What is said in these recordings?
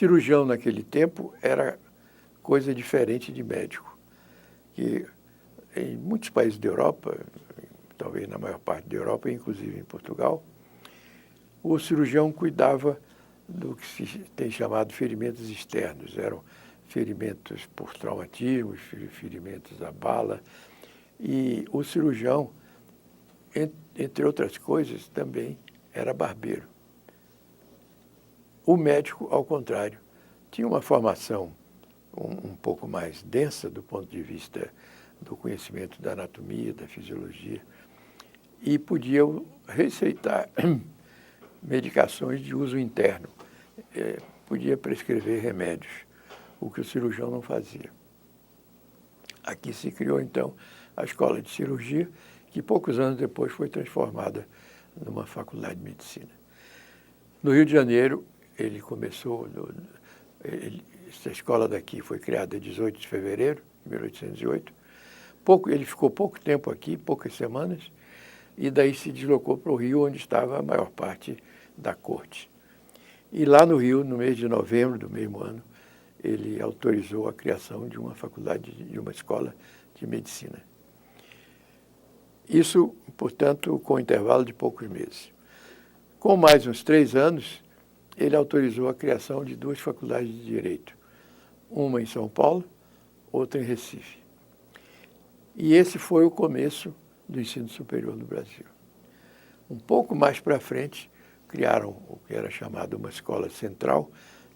cirurgião naquele tempo era coisa diferente de médico, que em muitos países da Europa, talvez na maior parte da Europa, inclusive em Portugal, o cirurgião cuidava do que se tem chamado ferimentos externos. Eram ferimentos por traumatismos, ferimentos à bala. E o cirurgião, entre outras coisas, também era barbeiro. O médico, ao contrário, tinha uma formação um pouco mais densa do ponto de vista do conhecimento da anatomia, da fisiologia, e podia receitar medicações de uso interno, podia prescrever remédios, o que o cirurgião não fazia. Aqui se criou, então, a Escola de Cirurgia, que poucos anos depois foi transformada numa faculdade de medicina. No Rio de Janeiro, ele começou, essa escola daqui foi criada em 18 de fevereiro de 1808. Ele ficou pouco tempo aqui, poucas semanas, e daí se deslocou para o Rio, onde estava a maior parte da corte. E lá no Rio, no mês de novembro do mesmo ano, ele autorizou a criação de uma faculdade, de uma escola de medicina. Isso, portanto, com intervalo de poucos meses. Com mais uns 3 anos, ele autorizou a criação de 2 faculdades de Direito, uma em São Paulo, outra em Recife. E esse foi o começo do ensino superior no Brasil. Um pouco mais para frente, criaram o que era chamado uma escola central,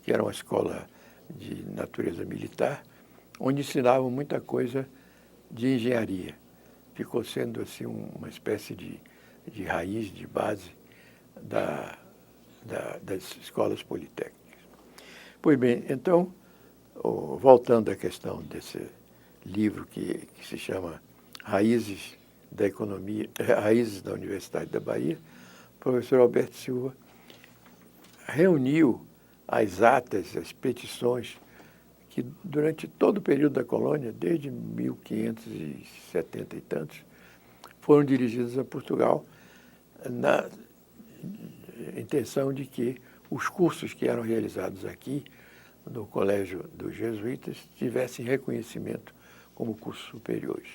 que era uma escola de natureza militar, onde ensinavam muita coisa de engenharia. Ficou sendo assim uma espécie de raiz, de base das escolas politécnicas. Pois bem, então, voltando à questão desse livro que se chama Raízes da Economia, Raízes da Universidade da Bahia, o professor Alberto Silva reuniu as atas, as petições que durante todo o período da colônia, desde 1570 e tantos, foram dirigidas a Portugal na intenção de que os cursos que eram realizados aqui no Colégio dos Jesuítas tivessem reconhecimento como cursos superiores,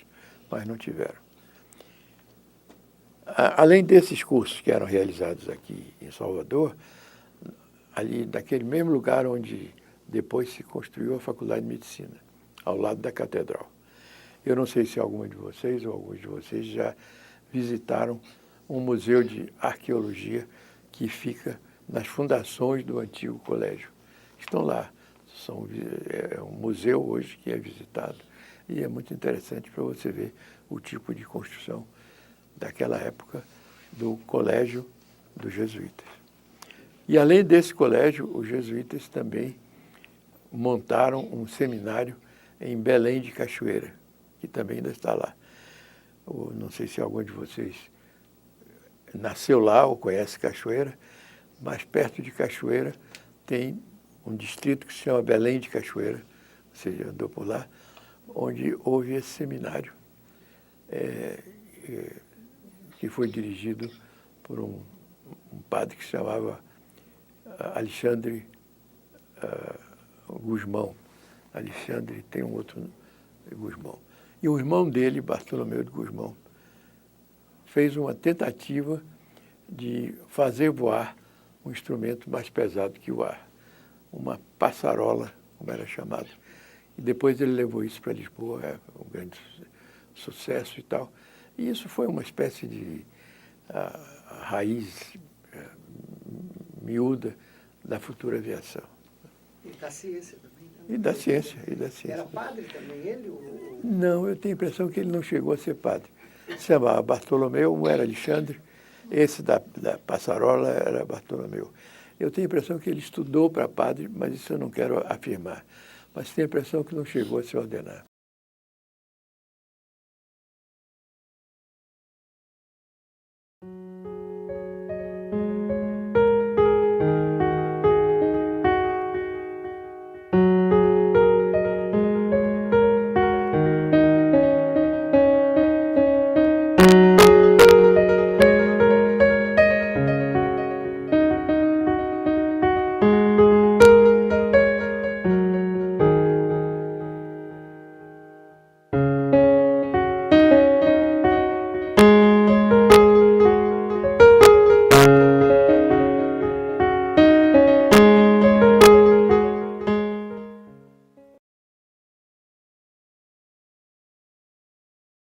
mas não tiveram. Além desses cursos que eram realizados aqui em Salvador, ali naquele mesmo lugar onde depois se construiu a Faculdade de Medicina, ao lado da Catedral. Eu não sei se algum de vocês ou alguns de vocês já visitaram um museu de arqueologia que fica nas fundações do antigo colégio. Estão lá. É um museu hoje que é visitado e é muito interessante para você ver o tipo de construção daquela época do Colégio dos Jesuítas. E além desse colégio, os jesuítas também montaram um seminário em Belém de Cachoeira, que também ainda está lá. Não sei se algum de vocês nasceu lá ou conhece Cachoeira, mas perto de Cachoeira tem um distrito que se chama Belém de Cachoeira, você já andou por lá, onde houve esse seminário, que foi dirigido por um padre que se chamava Alexandre Gusmão. Alexandre tem um outro Gusmão. E o irmão dele, Bartolomeu de Gusmão, fez uma tentativa de fazer voar um instrumento mais pesado que o ar, uma passarola, como era chamado. E depois ele levou isso para Lisboa, um grande sucesso e tal. E isso foi uma espécie de raiz miúda da futura aviação. E da ciência também. E da ciência. Era padre também ele? Não, eu tenho a impressão que ele não chegou a ser padre. Se chamava Bartolomeu, um era Alexandre, esse da passarola era Bartolomeu. Eu tenho a impressão que ele estudou para padre, mas isso eu não quero afirmar. Mas tenho a impressão que não chegou a se ordenar.